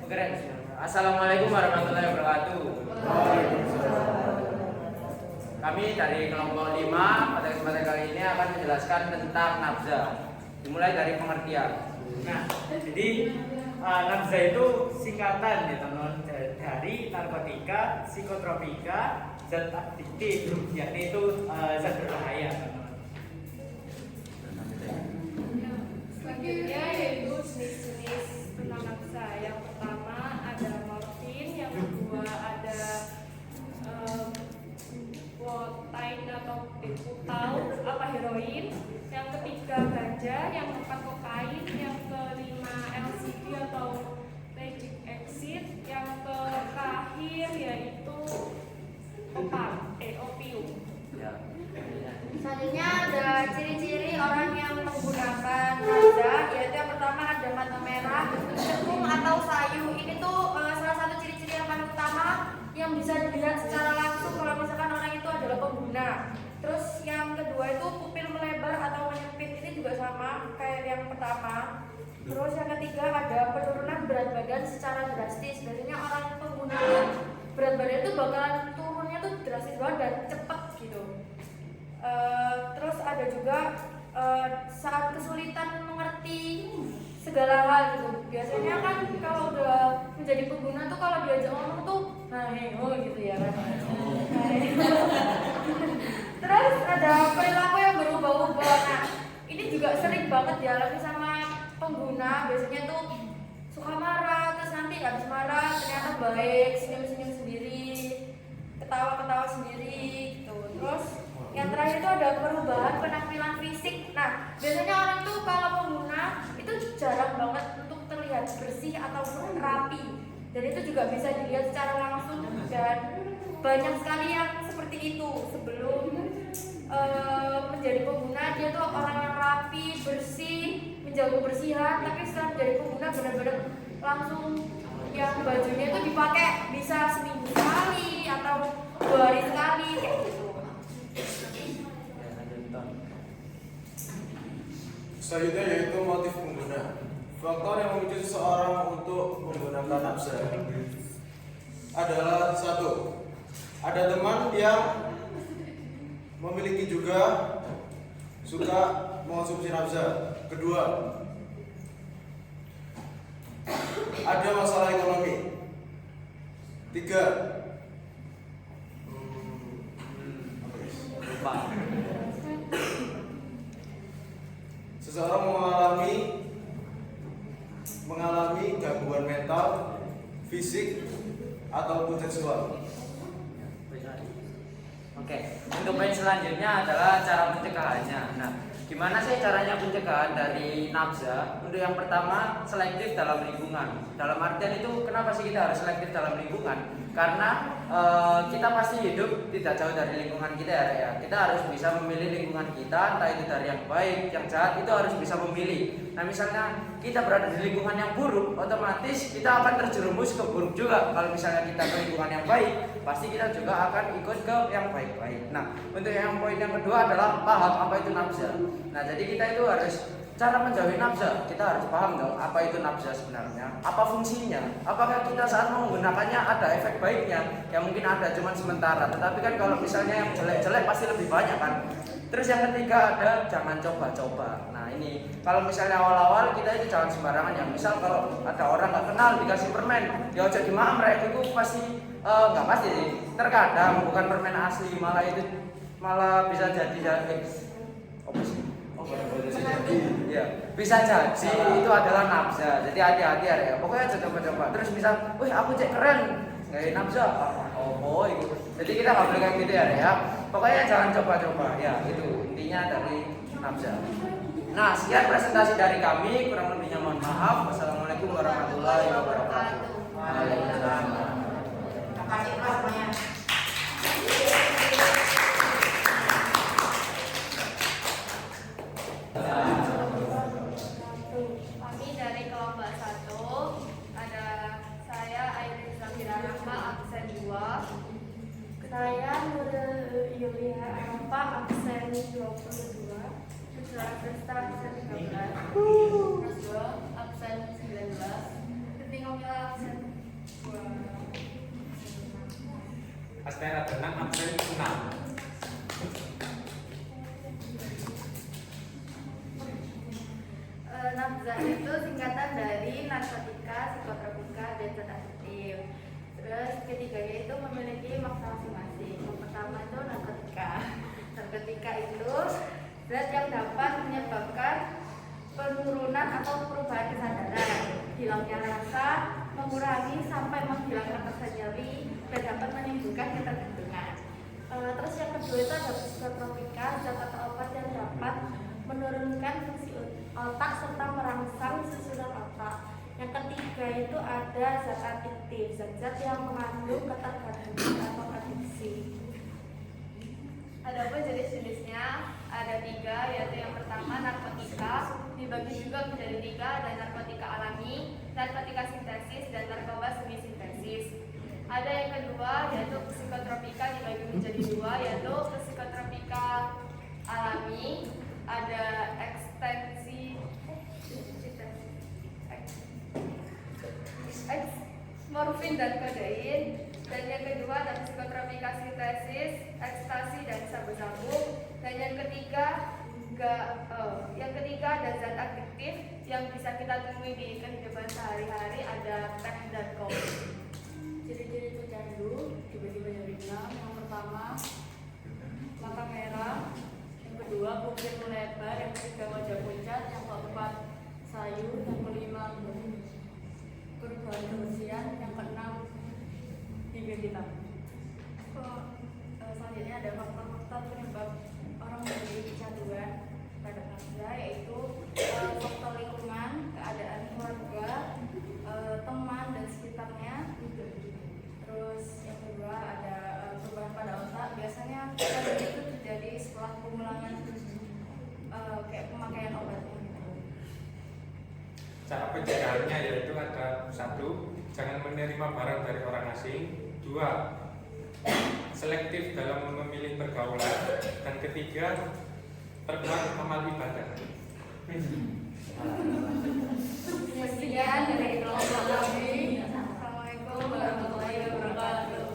Keren. Assalamualaikum warahmatullahi wabarakatuh. Kami dari kelompok 5 pada kesempatan kali ini akan menjelaskan tentang nafza. Dimulai dari pengertian. Nah, jadi nafza itu singkatan ya teman-teman dari narkotika, psikotropika, zat adiktif, yakni itu zat berbahaya teman-teman. Selanjutnya yaitu jenis-jenis nafza. Yang pertama ada morfin, yang kedua ada kokain atau butal apa heroin, yang ketiga ganja, yang keempat kokain, yang kelima LSD atau magic acid, yang terakhir yaitu opium. Ya. Selanjutnya ada ciri-ciri orang yang menggunakan nafza, yaitu yang pertama ada mata merah, cekung atau sayu. Ini tuh salah satu ciri-ciri yang paling utama yang bisa dilihat secara langsung kalau misalkan orang itu adalah pengguna. Terus yang kedua itu pupil melebar atau menyempit, ini juga sama kayak yang pertama. Terus yang ketiga ada penurunan berat badan secara drastis. Biasanya orang pengguna berat badan itu bakalan turunnya tuh drastis banget dan cepet gitu. Terus ada juga saat kesulitan mengerti segala hal gitu. Biasanya kan kalau udah menjadi pengguna tuh kalau diajak ngomong tuh gitu ya kan. Terus ada perilaku yang berubah-ubah. Nah, ini juga sering banget dialami sama pengguna. Biasanya tuh suka marah, terus nanti habis marah ternyata baik, senyum-senyum sendiri, ketawa-ketawa sendiri gitu. Terus yang terakhir itu ada perubahan penampilan fisik. Nah, biasanya orang tuh kalau pengguna itu jarang banget untuk terlihat bersih ataupun rapi. Dan itu juga bisa dilihat secara langsung dan banyak sekali yang seperti itu. Sebelum menjadi pengguna dia tuh orang yang rapi, bersih, menjaga kebersihan. Tapi setelah menjadi pengguna benar-benar langsung yang bajunya itu dipakai bisa seminggu sekali atau 2 hari sekali kayak gitu. Selanjutnya yaitu motif pengguna. Faktor yang memicu seseorang untuk menggunakan nafza adalah 1. Ada teman yang memiliki juga suka mengonsumsi nafza. Kedua, ada masalah ekonomi. 3, seseorang mengalami gangguan mental, fisik, ataupun seksual. Oke, untuk poin selanjutnya adalah cara pencegahannya. Nah, gimana sih caranya pencegahan dari nafza? Untuk yang pertama, selektif dalam lingkungan. Dalam artian itu, kenapa sih kita harus selektif dalam lingkungan? Karena kita pasti hidup tidak jauh dari lingkungan kita ya. Kita harus bisa memilih lingkungan kita, entah itu dari yang baik, yang jahat, itu harus bisa memilih. Nah, misalnya kita berada di lingkungan yang buruk, otomatis kita akan terjerumus ke buruk juga. Kalau misalnya kita ke lingkungan yang baik, pasti kita juga akan ikut ke yang baik-baik. Nah, untuk yang poin yang kedua adalah paham apa itu nafza. Nah, jadi kita itu harus cara menjauhi nafza, kita harus paham dong apa itu nafza sebenarnya, apa fungsinya, apakah kita saat menggunakannya ada efek baiknya, yang mungkin ada cuman sementara, tetapi kan kalau misalnya yang jelek-jelek pasti lebih banyak kan. Terus yang ketiga ada jangan coba-coba. Nah ini kalau misalnya awal-awal kita itu jangan sembarangan ya. Misal kalau ada orang nggak kenal dikasih permen, ya ojo gimana mereka itu pasti nggak pasti sih. Terkadang bukan permen asli, malah bisa jadi apa sih? Ya, bisa jadi itu adalah nafza. Jadi hati-hati ya. Pokoknya coba-coba. Terus misal, wih aku cek keren, nggak nafza. Oh boy. Jadi kita nggak boleh kayak gitu ya. Pokoknya jangan coba-coba. Ya itu intinya dari nafza. Nah sekian presentasi dari kami. Kurang lebihnya mohon maaf. Wassalamualaikum warahmatullahi wabarakatuh. Waalaikumsalam. Terima kasih Mas semuanya. Kami dari kelompok 1 ada saya Airin Zafira Rahma absen 2, saya Nurul Yulia Arfa absen 22, Pusra Presta absen 13, Nasro absen 19, Ketinggalan absen Aspera tenang, absen 6. Nafzah itu singkatan dari narkotika, psikotropika, dan zat adiktif. Terus ketiganya itu memiliki makna masing-masing. Yang pertama itu narkotika. Narkotika itu zat yang dapat menyebabkan penurunan atau perubahan kesadaran, hilangnya rasa, mengurangi sampai menghilangkan rasa nyeri, dan dapat menimbulkan ketergantungan. Terus yang kedua itu ada psikotropika, zat atau obat yang dapat menurunkan fungsi otak serta merangsang susunan otak. Yang ketiga itu ada zat adiktif, zat-zat yang mengandung ketergantungan atau adiksi. Adapun jenis-jenisnya ada 3, yaitu yang pertama narkotika, dibagi juga menjadi 3, ada narkotika alami, narkotika sintesis, dan narkoba semi sintesis. Ada yang kedua yaitu psikotropika, dibagi menjadi 2, yaitu psikotropika alami, ada morfin dan kodein. Dan yang kedua ada psikotropika sintesis, ekstasi dan sabu-sabu. Dan yang ketiga ada zat adiktif yang bisa kita temui di kehidupan sehari-hari, ada teh dan kopi. Ciri-ciri pecandu tiba-tiba jadi 6. Yang pertama mata merah, yang kedua bibir melebar, yang ketiga wajah pucat, yang keempat sayu, yang kelima perubahan kebersihan, yang keenam bibir hitam. Selanjutnya ada faktor-faktor penyebab orang menjadi kecanduan pada nafsa, yaitu faktor lingkungan, keadaan keluarga, teman dan sekitarnya. Terus yang kedua ada perubahan pada otak. Biasanya kecanduan itu terjadi setelah pengulangan kayak pemakaian obat gitu. Cara pencegahannya yaitu ada 1, jangan menerima barang dari orang asing. 2, selektif dalam memilih pergaulan. Dan ketiga, terkuat amal ibadah. Sekian dari kelompok kami. Assalamualaikum warahmatullahi wabarakatuh.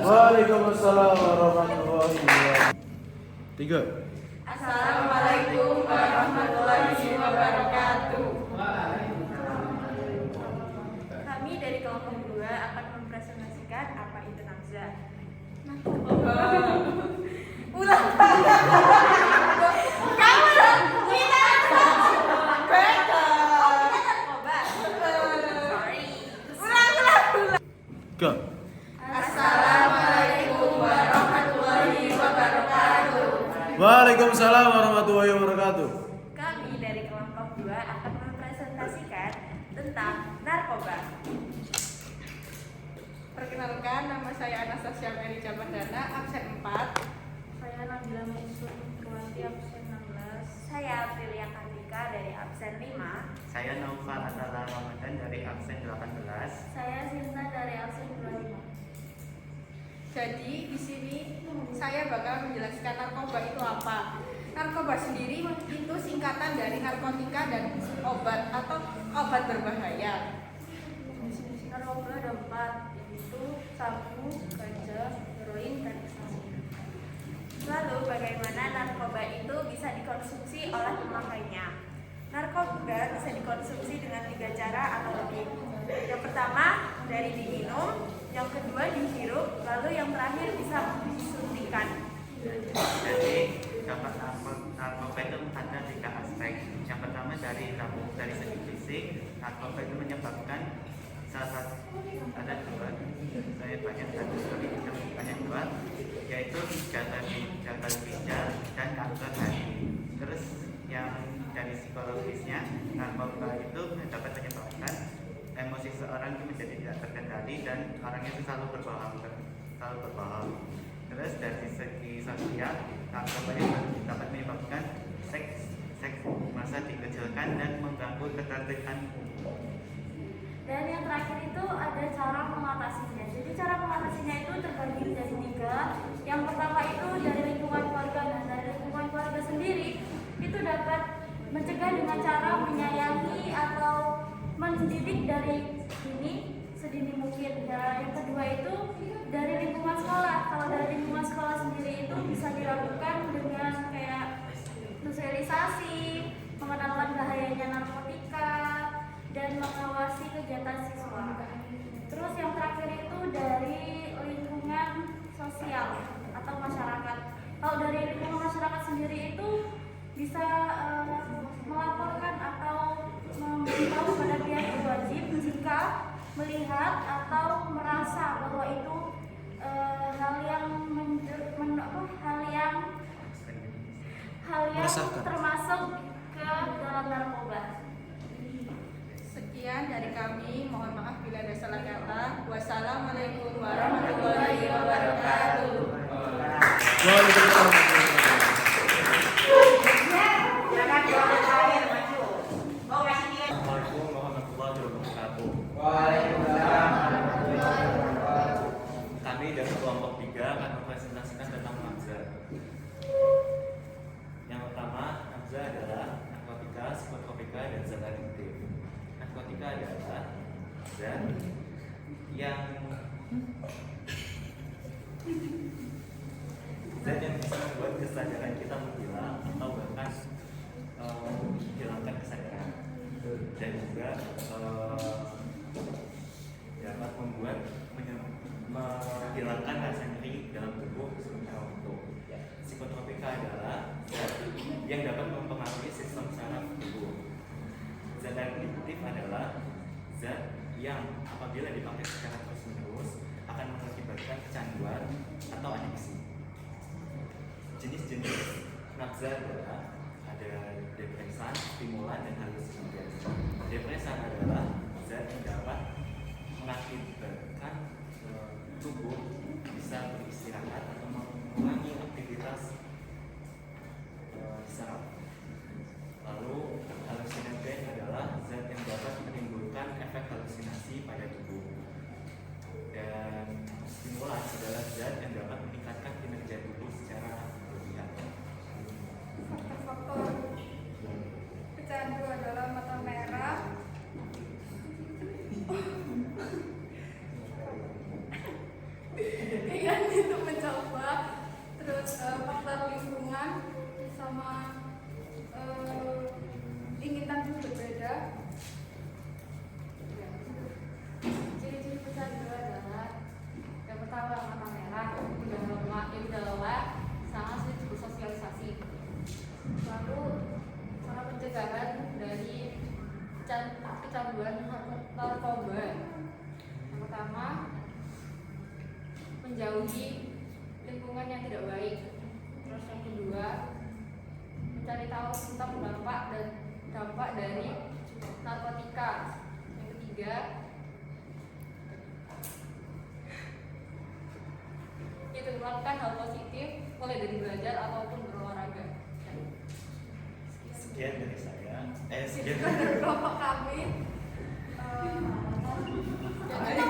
Waalaikumsalam warahmatullahi wabarakatuh. 3. Assalamualaikum warahmatullahi wabarakatuh. Kami dari kelompok 2 akan mempresentasikan apa itu nafza. Ulang. Kamu kita narkoba. Sorry. Ulang. 3. Assalamualaikum warahmatullahi wabarakatuh. Waalaikumsalam warahmatullahi wabarakatuh. Kami dari kelompok 2 akan mempresentasikan tentang narkoba. Perkenalkan, nama saya Anastasia Merija Perdana, absen 4. Saya Nabila Mansur Kewanti, absen 16. Saya Aprilia Kartika dari absen 5. Saya Naufal Atala Ramadan dari absen 18. Saya Sinta dari absen 25. Jadi di sini saya bakal menjelaskan narkoba itu apa. Narkoba sendiri itu singkatan dari narkotika dan obat atau obat berbahaya. Narkoba ada 4, yaitu sabu, ganja, heroin, dan ekstasi. Lalu bagaimana narkoba itu bisa dikonsumsi oleh pemakainya? Narkoba bisa dikonsumsi dengan 3 cara atau lebih. Yang pertama dari diminum, yang kedua dihirup, lalu yang terakhir bisa disuntikan. Jadi dampak narkoba itu ada 3 aspek. Yang pertama dari segi fisik, narkoba itu menyebabkan salah satu ada 2. Saya banyak yaitu gagal ginjal dan kanker hati. Terus yang dari psikologisnya, narkoba itu dapat menyebabkan emosi seorang itu menjadi tidak terkendali dan orangnya itu selalu berbohong. Terus dari segi sosial, narkoba itu dapat menyebabkan seks masa dikecilkan dan mengganggu ketertiban umum. Dan yang terakhir itu ada cara mengatasinya. Jadi cara mengatasinya itu terbagi menjadi 3. Yang pertama itu dari lingkungan keluarga. Dan dari lingkungan keluarga sendiri itu dapat mencegah dengan cara menyayangi atau mendidik dari sedini melihat atau merasa bahwa itu hal yang Meresahkan. termasuk ke dalam narkoba. Sekian dari kami, mohon maaf bila ada salah kata. Wassalamualaikum warahmatullahi wabarakatuh. Waalaikumsalam. Assalamualaikum warahmatullahi wabarakatuh. Waalaikumsalam warahmatullahi wabarakatuh. Kami dari kelompok 3 akan mempresentasikan tentang nafza. Yang pertama, nafza adalah narkotika, psikotropika, dan zat adiktif. Narkotika adalah zat yang bisa membuat kesadaran kita menghilang atau bahkan menghilangkan kesadaran, dan juga dapat membuat menghilangkan rasa nyeri dalam tubuh sementara waktu. Psikotropika adalah zat yang dapat mempengaruhi sistem saraf tubuh. Zat adiktif adalah zat yang apabila dipakai secara terus-menerus akan mengakibatkan kecanduan atau adiksi. Jenis-jenis nafza adalah ada depresan, stimulan, dan halusinogen. Depresan adalah zat yang dapat mengakibatkan tubuh bisa beristirahat atau mengurangi aktivitas saraf. Lalu halusinogen adalah zat yang dapat menimbulkan efek halusinasi pada tubuh. Dan stimulan adalah zat yang dapat meningkatkan kinerja tubuh secara berlebihan. Faktor-faktor pecandu adalah mata merah, keinginan untuk mencoba, terus faktor lingkungan sama ingin tampil berbeda. Ciri-ciri pecandu adalah yang pertama mata merah, udah lelah, sama sulit bersosialisasi. Lalu cara pencegahan dari kecanduan narkoba. Yang pertama, menjauhi lingkungan yang tidak baik. Terus yang kedua, mencari tahu tentang dampak dari narkotika. Yang ketiga, itu melakukan hal positif mulai dari belajar ataupun berolahraga. Sekian dari saya. Sekian dari kelompok kami. Jadi